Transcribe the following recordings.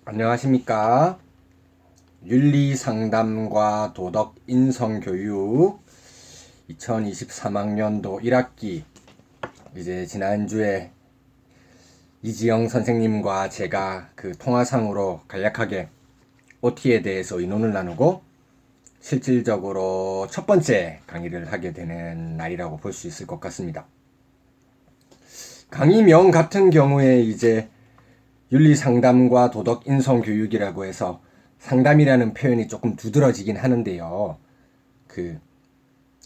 안녕하십니까. 윤리상담과 도덕인성교육 2023학년도 1학기 이제 지난주에 이지영 선생님과 제가 그 통화상으로 간략하게 OT에 대해서 의논을 나누고 실질적으로 첫 번째 강의를 하게 되는 날이라고 볼 수 있을 것 같습니다. 강의명 같은 경우에 이제 윤리상담과 도덕인성교육이라고 해서 상담이라는 표현이 조금 두드러지긴 하는데요.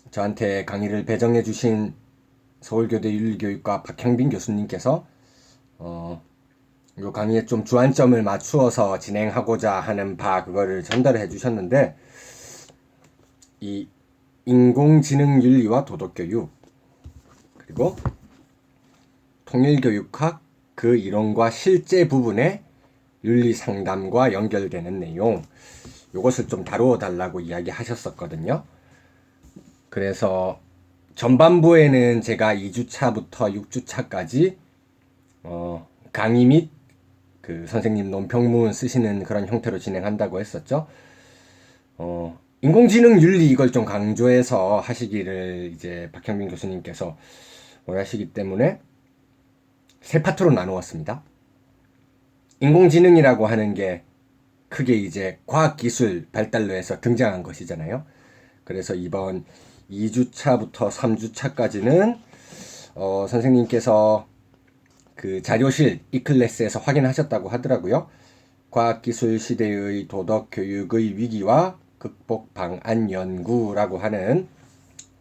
저한테 강의를 배정해 주신 서울교대 윤리교육과 박형빈 교수님께서 요 강의에 좀 주안점을 맞추어서 진행하고자 하는 그거를 전달해 주셨는데, 이 인공지능 윤리와 도덕교육, 그리고 통일교육학 그 이론과 실제 부분의 윤리 상담과 연결되는 내용, 이것을 좀 다루어 달라고 이야기하셨었거든요. 그래서 전반부에는 제가 2주차부터 6주차까지 강의 및 그 선생님 논평문 쓰시는 그런 형태로 진행한다고 했었죠. 인공지능 윤리 이걸 좀 강조해서 하시기를 이제 박형빈 교수님께서 원하시기 때문에 세 파트로 나누었습니다. 인공지능이라고 하는 게 크게 이제 과학기술 발달로 해서 등장한 것이잖아요. 그래서 이번 2주차부터 3주차까지는 선생님께서 그 자료실 이클래스에서 확인하셨다고 하더라고요. 과학기술 시대의 도덕교육의 위기와 극복 방안 연구라고 하는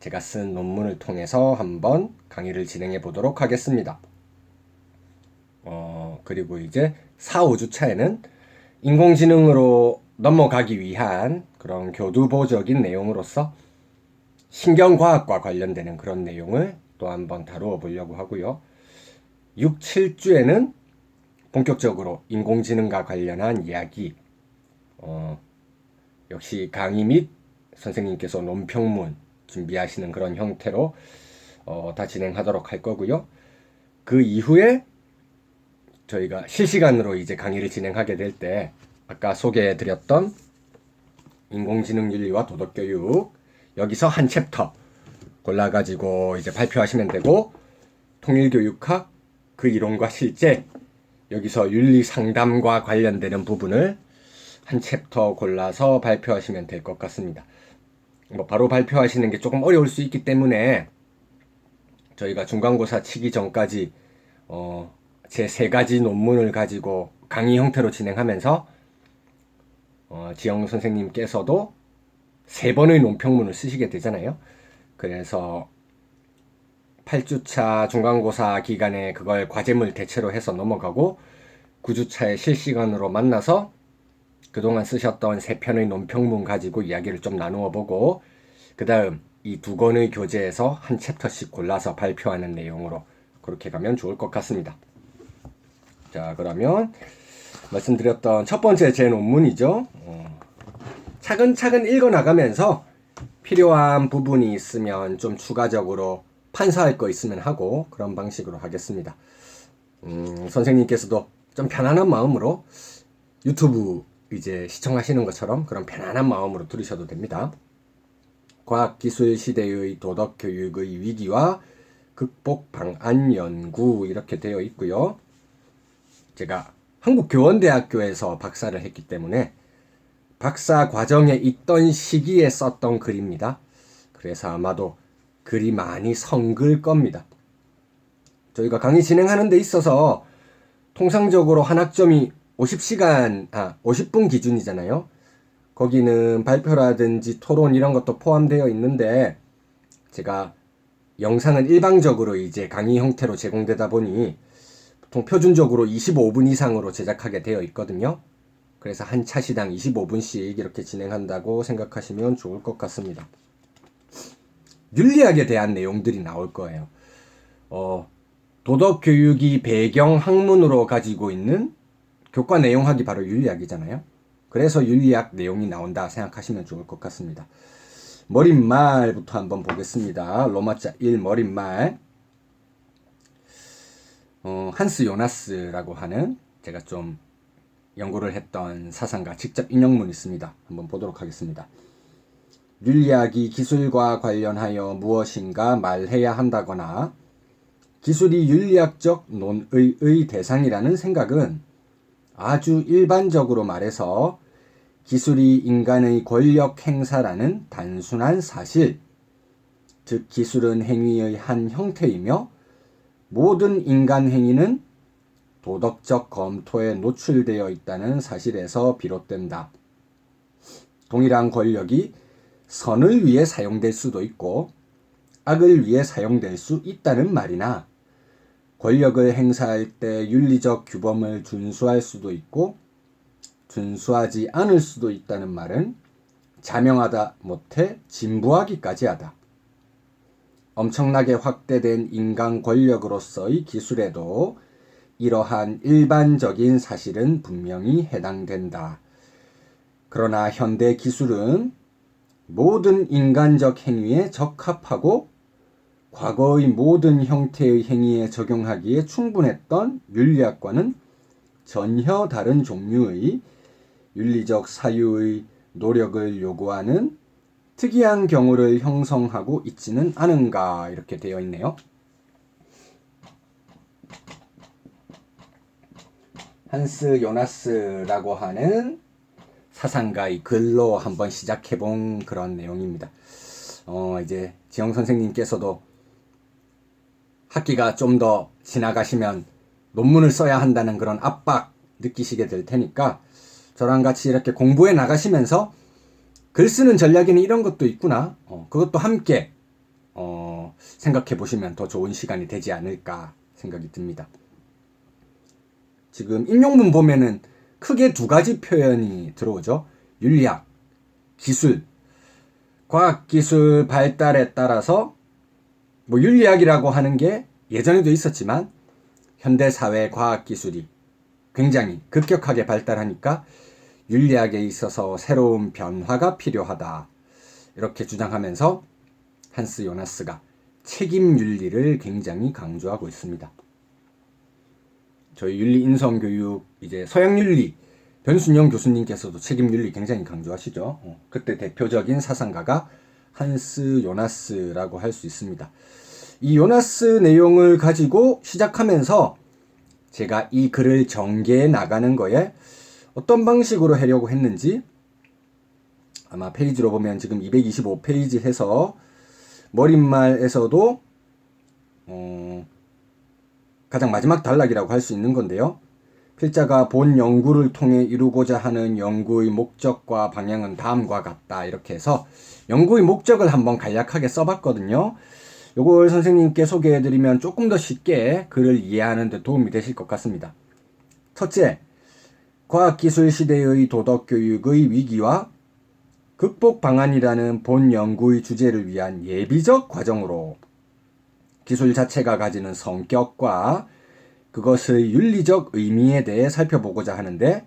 제가 쓴 논문을 통해서 한번 강의를 진행해 보도록 하겠습니다. 그리고 이제 4, 5주차에는 인공지능으로 넘어가기 위한 그런 교두보적인 내용으로서 신경과학과 관련되는 그런 내용을 또 한번 다루어 보려고 하고요. 6, 7주에는 본격적으로 인공지능과 관련한 이야기, 역시 강의 및 선생님께서 논평문 준비하시는 그런 형태로 다 진행하도록 할 거고요. 그 이후에 저희가 실시간으로 이제 강의를 진행하게 될 때 아까 소개해드렸던 인공지능 윤리와 도덕교육 여기서 한 챕터 골라가지고 이제 발표하시면 되고, 통일교육학 그 이론과 실제 여기서 윤리상담과 관련되는 부분을 한 챕터 골라서 발표하시면 될 것 같습니다. 뭐 바로 발표하시는 게 조금 어려울 수 있기 때문에 저희가 중간고사 치기 전까지 제 세 가지 논문을 가지고 강의 형태로 진행하면서 지영 선생님께서도 세 번의 논평문을 쓰시게 되잖아요. 그래서 8주차 중간고사 기간에 그걸 과제물 대체로 해서 넘어가고 9주차에 실시간으로 만나서 그동안 쓰셨던 세 편의 논평문 가지고 이야기를 좀 나누어 보고, 그 다음 이 두 권의 교재에서 한 챕터씩 골라서 발표하는 내용으로 그렇게 가면 좋을 것 같습니다. 자, 그러면 말씀드렸던 첫 번째 제 논문이죠. 차근차근 읽어나가면서 필요한 부분이 있으면 좀 추가적으로 판사할 거 있으면 하고 그런 방식으로 하겠습니다. 선생님께서도 좀 편안한 마음으로 유튜브 이제 시청하시는 것처럼 그런 편안한 마음으로 들으셔도 됩니다. 과학기술 시대의 도덕교육의 위기와 극복 방안 연구 이렇게 되어 있고요. 제가 한국교원대학교에서 박사를 했기 때문에 박사 과정에 있던 시기에 썼던 글입니다. 그래서 아마도 글이 많이 성글 겁니다. 저희가 강의 진행하는 데 있어서 통상적으로 한 학점이 50분 기준이잖아요. 거기는 발표라든지 토론 이런 것도 포함되어 있는데, 제가 영상은 일방적으로 이제 강의 형태로 제공되다 보니 보통 표준적으로 25분 이상으로 제작하게 되어 있거든요. 그래서 한 차시당 25분씩 이렇게 진행한다고 생각하시면 좋을 것 같습니다. 윤리학에 대한 내용들이 나올 거예요. 도덕교육이 배경 학문으로 가지고 있는 교과 내용학이 바로 윤리학이잖아요. 그래서 윤리학 내용이 나온다 생각하시면 좋을 것 같습니다. 머릿말부터 한번 보겠습니다. 로마자 1 머릿말. 한스 요나스라고 하는, 제가 좀 연구를 했던 사상가 직접 인용문이 있습니다. 한번 보도록 하겠습니다. 윤리학이 기술과 관련하여 무엇인가 말해야 한다거나 기술이 윤리학적 논의의 대상이라는 생각은 아주 일반적으로 말해서 기술이 인간의 권력 행사라는 단순한 사실, 즉 기술은 행위의 한 형태이며 모든 인간 행위는 도덕적 검토에 노출되어 있다는 사실에서 비롯된다. 동일한 권력이 선을 위해 사용될 수도 있고 악을 위해 사용될 수 있다는 말이나 권력을 행사할 때 윤리적 규범을 준수할 수도 있고 준수하지 않을 수도 있다는 말은 자명하다 못해 진부하기까지 하다. 엄청나게 확대된 인간 권력으로서의 기술에도 이러한 일반적인 사실은 분명히 해당된다. 그러나 현대 기술은 모든 인간적 행위에 적합하고 과거의 모든 형태의 행위에 적용하기에 충분했던 윤리학과는 전혀 다른 종류의 윤리적 사유의 노력을 요구하는 특이한 경우를 형성하고 있지는 않은가, 이렇게 되어 있네요. 한스 요나스라고 하는 사상가의 글로 한번 시작해 본 그런 내용입니다. 이제 지영 선생님께서도 학기가 좀 더 지나가시면 논문을 써야 한다는 그런 압박 느끼시게 될 테니까 저랑 같이 이렇게 공부해 나가시면서 글 쓰는 전략에는 이런 것도 있구나, 그것도 함께 생각해 보시면 더 좋은 시간이 되지 않을까 생각이 듭니다. 지금 인용문 보면은 크게 두 가지 표현이 들어오죠. 윤리학, 기술, 과학기술 발달에 따라서 윤리학이라고 하는 게 예전에도 있었지만 현대사회 과학기술이 굉장히 급격하게 발달하니까 윤리학에 있어서 새로운 변화가 필요하다, 이렇게 주장하면서 한스 요나스가 책임윤리를 굉장히 강조하고 있습니다. 저희 윤리 인성교육 이제 서양윤리 변순영 교수님께서도 책임윤리 굉장히 강조하시죠. 그때 대표적인 사상가가 한스 요나스라고 할 수 있습니다. 이 요나스 내용을 가지고 시작하면서 제가 이 글을 전개해 나가는 거에 어떤 방식으로 하려고 했는지 아마 페이지로 보면 지금 225페이지 해서 머릿말에서도 가장 마지막 단락이라고 할 수 있는 건데요. 필자가 본 연구를 통해 이루고자 하는 연구의 목적과 방향은 다음과 같다, 이렇게 해서 연구의 목적을 한번 간략하게 써봤거든요. 요걸 선생님께 소개해드리면 조금 더 쉽게 글을 이해하는 데 도움이 되실 것 같습니다. 첫째, 과학기술 시대의 도덕교육의 위기와 극복 방안이라는 본 연구의 주제를 위한 예비적 과정으로 기술 자체가 가지는 성격과 그것의 윤리적 의미에 대해 살펴보고자 하는데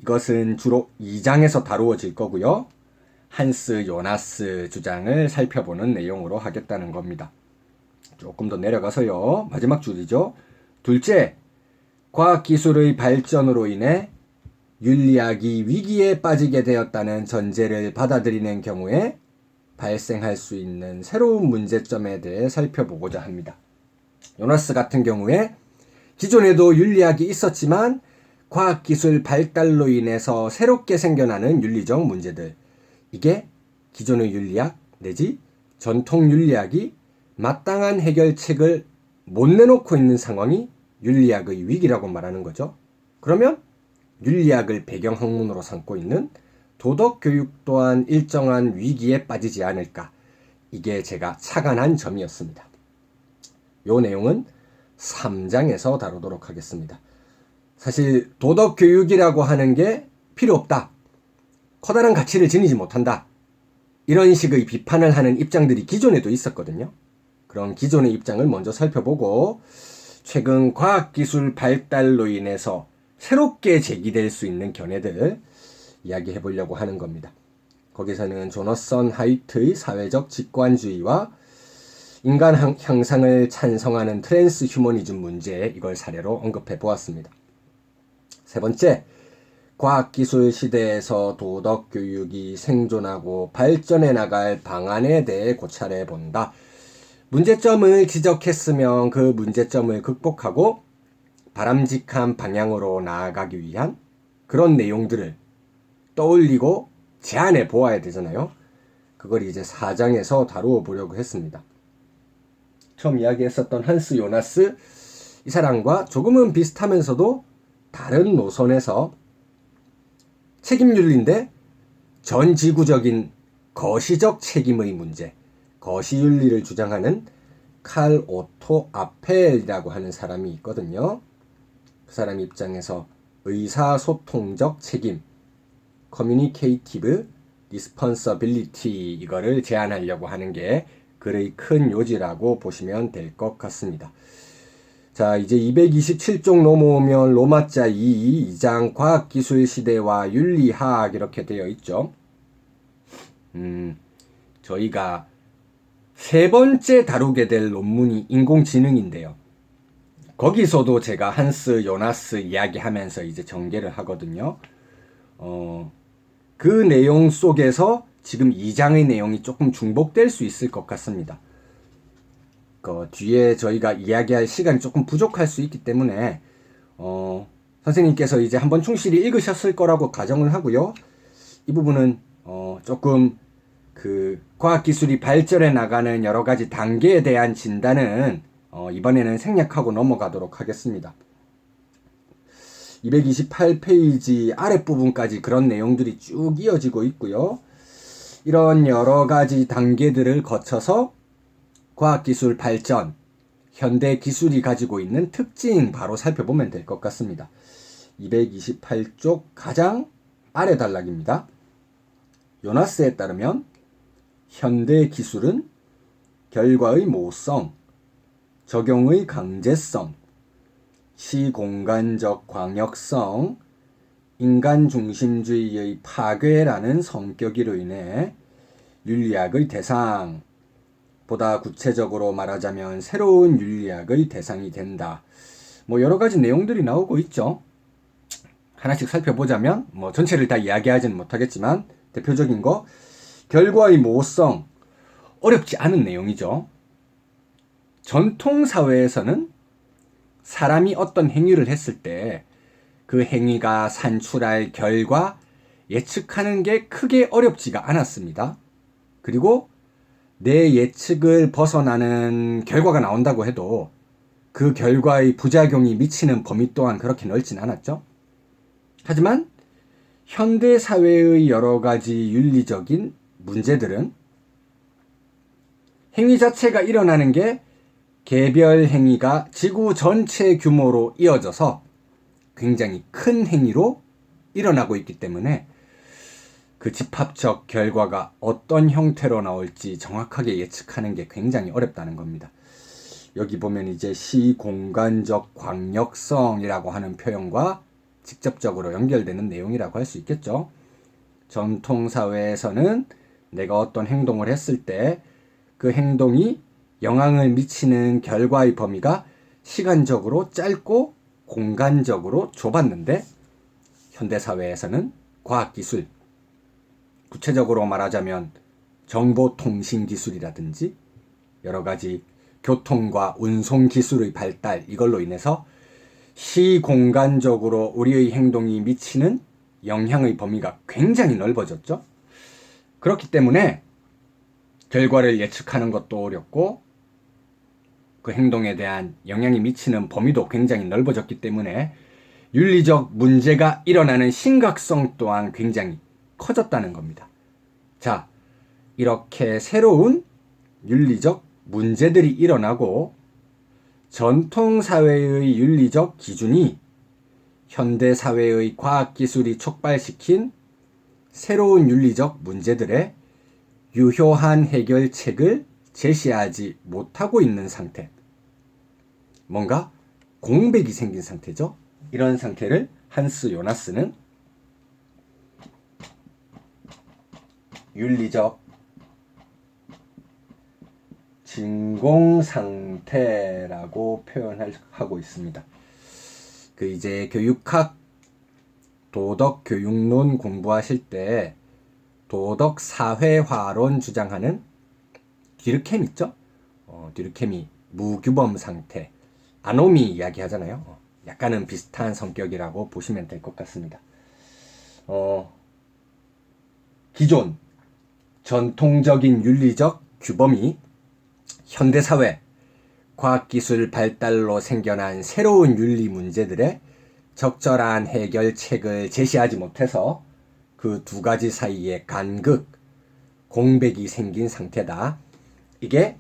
이것은 주로 2장에서 다루어질 거고요. 한스 요나스 주장을 살펴보는 내용으로 하겠다는 겁니다. 조금 더 내려가서요. 마지막 줄이죠. 둘째, 과학기술의 발전으로 인해 윤리학이 위기에 빠지게 되었다는 전제를 받아들이는 경우에 발생할 수 있는 새로운 문제점에 대해 살펴보고자 합니다. 요나스 같은 경우에 기존에도 윤리학이 있었지만 과학기술 발달로 인해서 새롭게 생겨나는 윤리적 문제들, 이게 기존의 윤리학 내지 전통 윤리학이 마땅한 해결책을 못 내놓고 있는 상황이 윤리학의 위기라고 말하는 거죠. 그러면 윤리학을 배경학문으로 삼고 있는 도덕교육 또한 일정한 위기에 빠지지 않을까, 이게 제가 착안한 점이었습니다. 이 내용은 3장에서 다루도록 하겠습니다. 사실 도덕교육이라고 하는 게 필요 없다, 커다란 가치를 지니지 못한다, 이런 식의 비판을 하는 입장들이 기존에도 있었거든요. 그런 기존의 입장을 먼저 살펴보고 최근 과학기술 발달로 인해서 새롭게 제기될 수 있는 견해들 이야기해 보려고 하는 겁니다. 거기서는 조너선 하이트의 사회적 직관주의와 인간 향상을 찬성하는 트랜스 휴머니즘 문제, 이걸 사례로 언급해 보았습니다. 세 번째, 과학기술 시대에서 도덕교육이 생존하고 발전해 나갈 방안에 대해 고찰해 본다. 문제점을 지적했으면 그 문제점을 극복하고 바람직한 방향으로 나아가기 위한 그런 내용들을 떠올리고 제안해 보아야 되잖아요. 그걸 이제 4장에서 다루어 보려고 했습니다. 처음 이야기했었던 한스 요나스, 이 사람과 조금은 비슷하면서도 다른 노선에서 책임윤리인데 전지구적인 거시적 책임의 문제, 거시윤리를 주장하는 칼 오토 아펠이라고 하는 사람이 있거든요. 그 사람 입장에서 의사소통적 책임, 커뮤니케이티브 리스폰서빌리티, 이거를 제안하려고 하는 게 글의 큰 요지라고 보시면 될 것 같습니다. 자, 이제 227쪽 넘어오면 로마자 2장 과학기술 시대와 윤리학 이렇게 되어 있죠. 저희가 세 번째 다루게 될 논문이 인공지능인데요. 거기서도 제가 한스 요나스 이야기하면서 이제 전개를 하거든요. 그 내용 속에서 지금 2장의 내용이 조금 중복될 수 있을 것 같습니다. 뒤에 저희가 이야기할 시간이 조금 부족할 수 있기 때문에 선생님께서 이제 한번 충실히 읽으셨을 거라고 가정을 하고요. 이 부분은 조금 그 과학기술이 발전해 나가는 여러 가지 단계에 대한 진단은 이번에는 생략하고 넘어가도록 하겠습니다. 228페이지 아랫부분까지 그런 내용들이 쭉 이어지고 있고요. 이런 여러 가지 단계들을 거쳐서 과학기술 발전, 현대 기술이 가지고 있는 특징 바로 살펴보면 될 것 같습니다. 228쪽 가장 아래 단락입니다. 요나스에 따르면 현대 기술은 결과의 모성, 적용의 강제성, 시공간적 광역성, 인간 중심주의의 파괴라는 성격으로 인해 윤리학의 대상, 보다 구체적으로 말하자면 새로운 윤리학의 대상이 된다. 여러 가지 내용들이 나오고 있죠. 하나씩 살펴보자면 전체를 다 이야기하지는 못하겠지만 대표적인 거, 결과의 모성, 어렵지 않은 내용이죠. 전통 사회에서는 사람이 어떤 행위를 했을 때 그 행위가 산출할 결과 예측하는 게 크게 어렵지가 않았습니다. 그리고 내 예측을 벗어나는 결과가 나온다고 해도 그 결과의 부작용이 미치는 범위 또한 그렇게 넓진 않았죠. 하지만 현대 사회의 여러 가지 윤리적인 문제들은 행위 자체가 일어나는 게 개별 행위가 지구 전체 규모로 이어져서 굉장히 큰 행위로 일어나고 있기 때문에 그 집합적 결과가 어떤 형태로 나올지 정확하게 예측하는 게 굉장히 어렵다는 겁니다. 여기 보면 이제 시공간적 광역성이라고 하는 표현과 직접적으로 연결되는 내용이라고 할 수 있겠죠. 전통 사회에서는 내가 어떤 행동을 했을 때 그 행동이 영향을 미치는 결과의 범위가 시간적으로 짧고 공간적으로 좁았는데, 현대사회에서는 과학기술, 구체적으로 말하자면 정보통신기술이라든지 여러 가지 교통과 운송기술의 발달, 이걸로 인해서 시공간적으로 우리의 행동이 미치는 영향의 범위가 굉장히 넓어졌죠. 그렇기 때문에 결과를 예측하는 것도 어렵고 그 행동에 대한 영향이 미치는 범위도 굉장히 넓어졌기 때문에 윤리적 문제가 일어나는 심각성 또한 굉장히 커졌다는 겁니다. 자, 이렇게 새로운 윤리적 문제들이 일어나고 전통사회의 윤리적 기준이 현대사회의 과학기술이 촉발시킨 새로운 윤리적 문제들의 유효한 해결책을 제시하지 못하고 있는 상태, 뭔가 공백이 생긴 상태죠. 이런 상태를 한스 요나스는 윤리적 진공상태라고 표현하고 있습니다. 그 이제 교육학 도덕교육론 공부하실 때 도덕사회화론 주장하는 뒤르켐 있죠? 뒤르켐이 무규범 상태, 아노미 이야기 하잖아요. 약간은 비슷한 성격이라고 보시면 될 것 같습니다. 기존 전통적인 윤리적 규범이 현대사회 과학기술 발달로 생겨난 새로운 윤리 문제들의 적절한 해결책을 제시하지 못해서 그 두 가지 사이에 간극, 공백이 생긴 상태다. 이게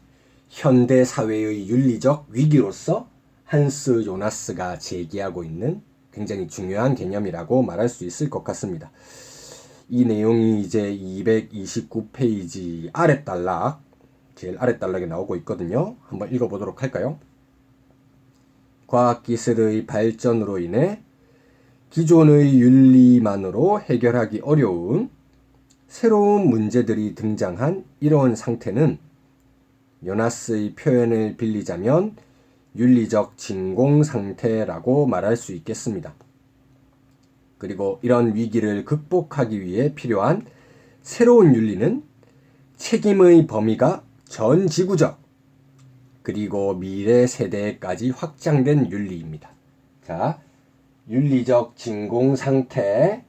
현대사회의 윤리적 위기로서 한스 요나스가 제기하고 있는 굉장히 중요한 개념이라고 말할 수 있을 것 같습니다. 이 내용이 이제 229페이지 아랫단락, 제일 아랫단락에 나오고 있거든요. 한번 읽어보도록 할까요? 과학기술의 발전으로 인해 기존의 윤리만으로 해결하기 어려운 새로운 문제들이 등장한 이런 상태는 요나스의 표현을 빌리자면 윤리적 진공 상태라고 말할 수 있겠습니다. 그리고 이런 위기를 극복하기 위해 필요한 새로운 윤리는 책임의 범위가 전 지구적 그리고 미래 세대까지 확장된 윤리입니다. 자, 윤리적 진공 상태,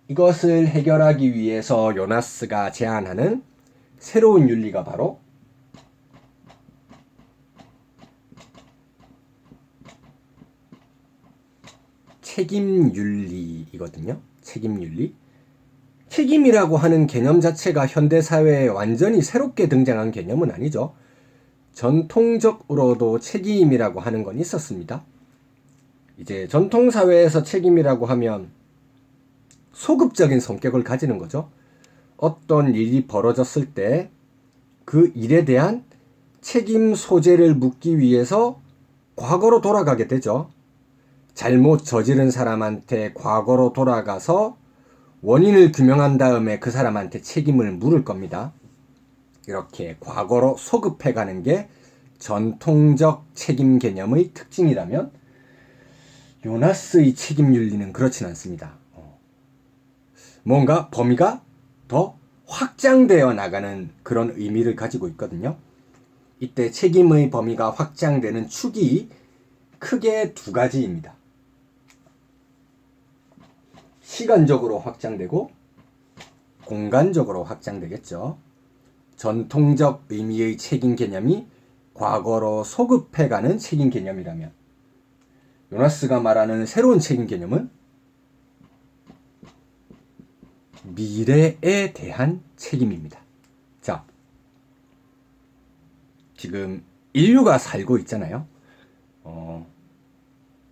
이것을 해결하기 위해서 요나스가 제안하는 새로운 윤리가 바로 책임윤리이거든요. 책임윤리. 책임이라고 하는 개념 자체가 현대사회에 완전히 새롭게 등장한 개념은 아니죠. 전통적으로도 책임이라고 하는 건 있었습니다. 이제 전통사회에서 책임이라고 하면 소급적인 성격을 가지는 거죠. 어떤 일이 벌어졌을 때 그 일에 대한 책임 소재를 묻기 위해서 과거로 돌아가게 되죠. 잘못 저지른 사람한테 과거로 돌아가서 원인을 규명한 다음에 그 사람한테 책임을 물을 겁니다. 이렇게 과거로 소급해가는 게 전통적 책임 개념의 특징이라면 요나스의 책임 윤리는 그렇진 않습니다. 뭔가 범위가 더 확장되어 나가는 그런 의미를 가지고 있거든요. 이때 책임의 범위가 확장되는 축이 크게 두 가지입니다. 시간적으로 확장되고 공간적으로 확장되겠죠. 전통적 의미의 책임 개념이 과거로 소급해가는 책임 개념이라면 요나스가 말하는 새로운 책임 개념은 미래에 대한 책임입니다. 자, 지금 인류가 살고 있잖아요.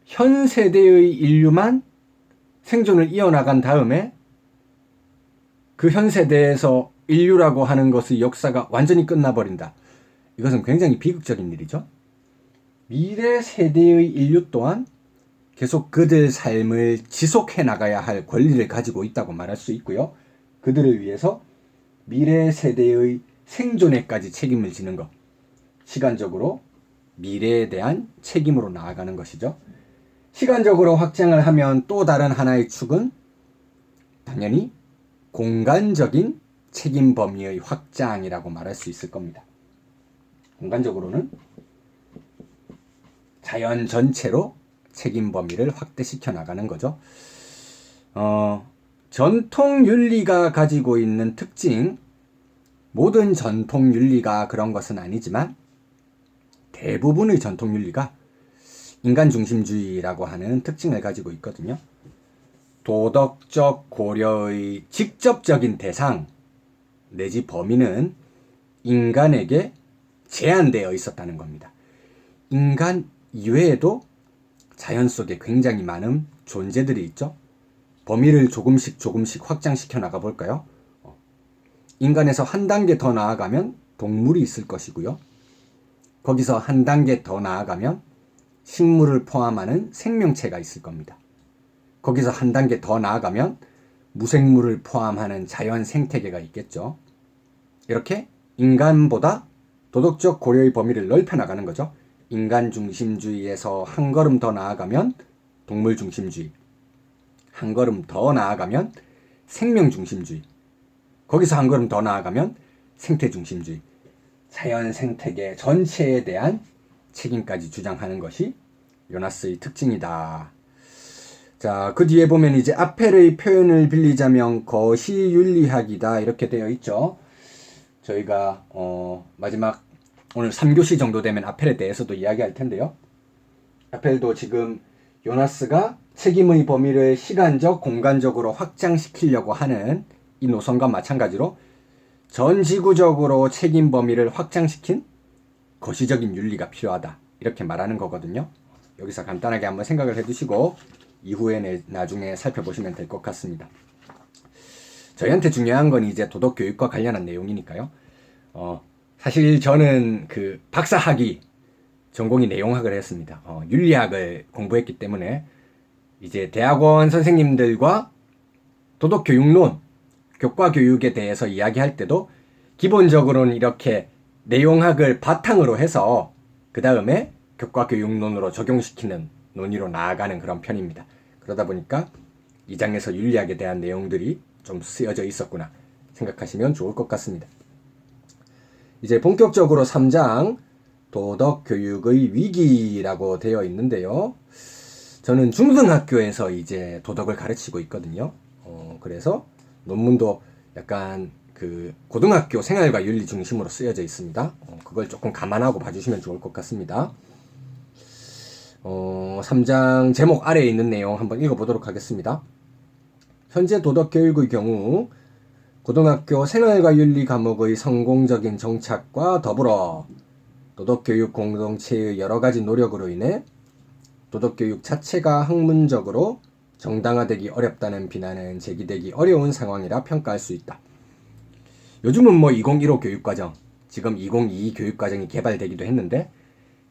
현 세대의 인류만 생존을 이어나간 다음에 그 현 세대에서 인류라고 하는 것의 역사가 완전히 끝나버린다. 이것은 굉장히 비극적인 일이죠. 미래 세대의 인류 또한 계속 그들 삶을 지속해 나가야 할 권리를 가지고 있다고 말할 수 있고요. 그들을 위해서 미래 세대의 생존에까지 책임을 지는 것. 시간적으로 미래에 대한 책임으로 나아가는 것이죠. 시간적으로 확장을 하면 또 다른 하나의 축은 당연히 공간적인 책임 범위의 확장이라고 말할 수 있을 겁니다. 공간적으로는 자연 전체로 책임 범위를 확대시켜 나가는 거죠. 전통 윤리가 가지고 있는 특징, 모든 전통 윤리가 그런 것은 아니지만 대부분의 전통 윤리가 인간 중심주의라고 하는 특징을 가지고 있거든요. 도덕적 고려의 직접적인 대상 내지 범위는 인간에게 제한되어 있었다는 겁니다. 인간 이외에도 자연 속에 굉장히 많은 존재들이 있죠. 범위를 조금씩 확장시켜 나가 볼까요? 인간에서 한 단계 더 나아가면 동물이 있을 것이고요. 거기서 한 단계 더 나아가면 식물을 포함하는 생명체가 있을 겁니다. 거기서 한 단계 더 나아가면 무생물을 포함하는 자연 생태계가 있겠죠. 이렇게 인간보다 도덕적 고려의 범위를 넓혀 나가는 거죠. 인간 중심주의에서 한 걸음 더 나아가면 동물 중심주의, 한 걸음 더 나아가면 생명 중심주의, 거기서 한 걸음 더 나아가면 생태 중심주의, 자연 생태계 전체에 대한 책임까지 주장하는 것이 요나스의 특징이다. 자, 그 뒤에 보면 이제 아펠의 표현을 빌리자면 거시윤리학이다 이렇게 되어 있죠. 저희가 마지막 오늘 3교시 정도 되면 아펠에 대해서도 이야기할 텐데요. 아펠도 지금 요나스가 책임의 범위를 시간적, 공간적으로 확장시키려고 하는 이 노선과 마찬가지로 전 지구적으로 책임 범위를 확장시킨 거시적인 윤리가 필요하다 이렇게 말하는 거거든요. 여기서 간단하게 한번 생각을 해두시고 이후에 나중에 살펴보시면 될 것 같습니다. 저희한테 중요한 건 이제 도덕교육과 관련한 내용이니까요. 사실 저는 그 박사학위 전공이 내용학을 했습니다. 윤리학을 공부했기 때문에 이제 대학원 선생님들과 도덕교육론, 교과교육에 대해서 이야기할 때도 기본적으로는 이렇게 내용학을 바탕으로 해서 그 다음에 교과교육론으로 적용시키는 논의로 나아가는 그런 편입니다. 그러다 보니까 이 장에서 윤리학에 대한 내용들이 좀 쓰여져 있었구나 생각하시면 좋을 것 같습니다. 이제 본격적으로 3장 도덕교육의 위기라고 되어 있는데요. 저는 중등학교에서 이제 도덕을 가르치고 있거든요. 그래서 논문도 약간 그 고등학교 생활과 윤리 중심으로 쓰여져 있습니다. 그걸 조금 감안하고 봐주시면 좋을 것 같습니다. 3장 제목 아래에 있는 내용 한번 읽어보도록 하겠습니다. 현재 도덕교육의 경우 고등학교 생활과 윤리 과목의 성공적인 정착과 더불어 도덕교육 공동체의 여러 가지 노력으로 인해 도덕교육 자체가 학문적으로 정당화되기 어렵다는 비난은 제기되기 어려운 상황이라 평가할 수 있다. 요즘은 2015 교육과정, 지금 2022 교육과정이 개발되기도 했는데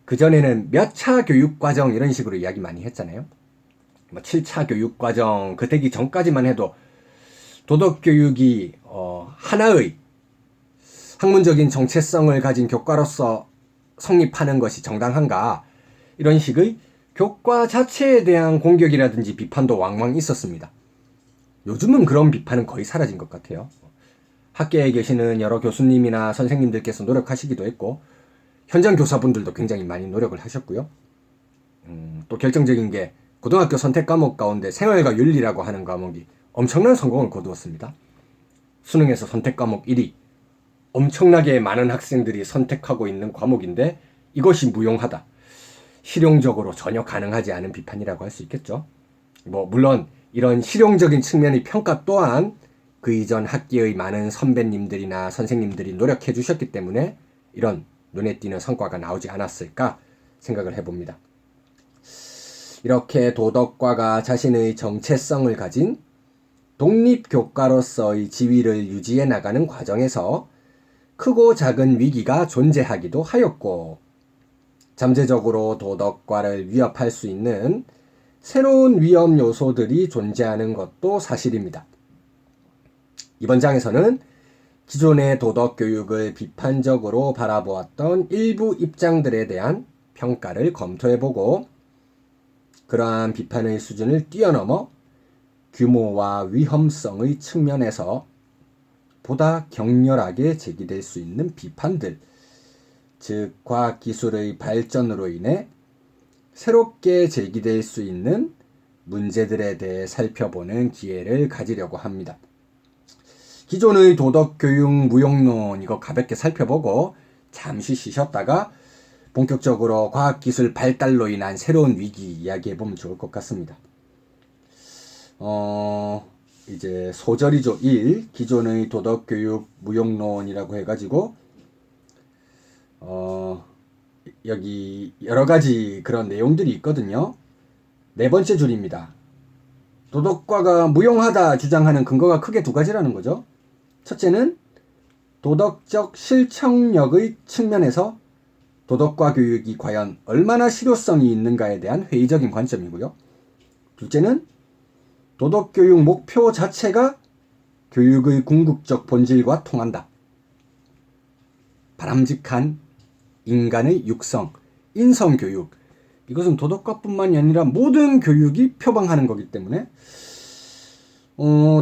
그전에는 몇 차 교육과정 이런 식으로 이야기 많이 했잖아요. 7차 교육과정 그 되기 전까지만 해도 도덕교육이 하나의 학문적인 정체성을 가진 교과로서 성립하는 것이 정당한가 이런 식의 교과 자체에 대한 공격이라든지 비판도 왕왕 있었습니다. 요즘은 그런 비판은 거의 사라진 것 같아요. 학계에 계시는 여러 교수님이나 선생님들께서 노력하시기도 했고 현장 교사분들도 굉장히 많이 노력을 하셨고요. 또 결정적인 게 고등학교 선택 과목 가운데 생활과 윤리라고 하는 과목이 엄청난 성공을 거두었습니다. 수능에서 선택 과목 1위, 엄청나게 많은 학생들이 선택하고 있는 과목인데 이것이 무용하다. 실용적으로 전혀 가능하지 않은 비판이라고 할 수 있겠죠. 물론 이런 실용적인 측면의 평가 또한 그 이전 학기의 많은 선배님들이나 선생님들이 노력해 주셨기 때문에 이런 눈에 띄는 성과가 나오지 않았을까 생각을 해봅니다. 이렇게 도덕과가 자신의 정체성을 가진 독립교과로서의 지위를 유지해 나가는 과정에서 크고 작은 위기가 존재하기도 하였고 잠재적으로 도덕과를 위협할 수 있는 새로운 위험 요소들이 존재하는 것도 사실입니다. 이번 장에서는 기존의 도덕교육을 비판적으로 바라보았던 일부 입장들에 대한 평가를 검토해보고 그러한 비판의 수준을 뛰어넘어 규모와 위험성의 측면에서 보다 격렬하게 제기될 수 있는 비판들, 즉 과학기술의 발전으로 인해 새롭게 제기될 수 있는 문제들에 대해 살펴보는 기회를 가지려고 합니다. 기존의 도덕교육 무용론 이거 가볍게 살펴보고 잠시 쉬셨다가 본격적으로 과학기술 발달로 인한 새로운 위기 이야기해보면 좋을 것 같습니다. 이제 소절이죠. 1. 기존의 도덕교육 무용론이라고 해가지고 여기 여러 가지 그런 내용들이 있거든요. 네 번째 줄입니다. 도덕과가 무용하다 주장하는 근거가 크게 두 가지라는 거죠. 첫째는 도덕적 실천력의 측면에서 도덕과 교육이 과연 얼마나 실효성이 있는가에 대한 회의적인 관점이고요. 둘째는 도덕교육 목표 자체가 교육의 궁극적 본질과 통한다. 바람직한 인간의 육성, 인성교육. 이것은 도덕과뿐만이 아니라 모든 교육이 표방하는 거기 때문에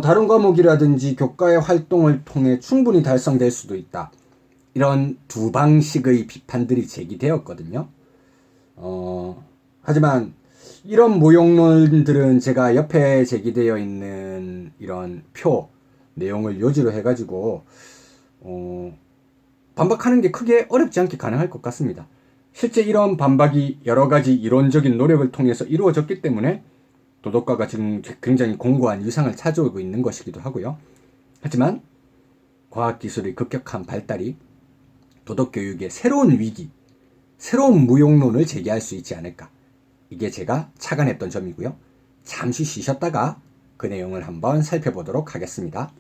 다른 과목이라든지 교과의 활동을 통해 충분히 달성될 수도 있다. 이런 두 방식의 비판들이 제기되었거든요. 하지만 이런 모욕론들은 제가 옆에 제기되어 있는 이런 표 내용을 요지로 해가지고 반박하는 게 크게 어렵지 않게 가능할 것 같습니다. 실제 이런 반박이 여러 가지 이론적인 노력을 통해서 이루어졌기 때문에 도덕과가 지금 굉장히 공고한 유상을 찾아오고 있는 것이기도 하고요. 하지만 과학기술의 급격한 발달이 도덕교육의 새로운 위기, 새로운 무용론을 제기할 수 있지 않을까. 이게 제가 착안했던 점이고요. 잠시 쉬셨다가 그 내용을 한번 살펴보도록 하겠습니다.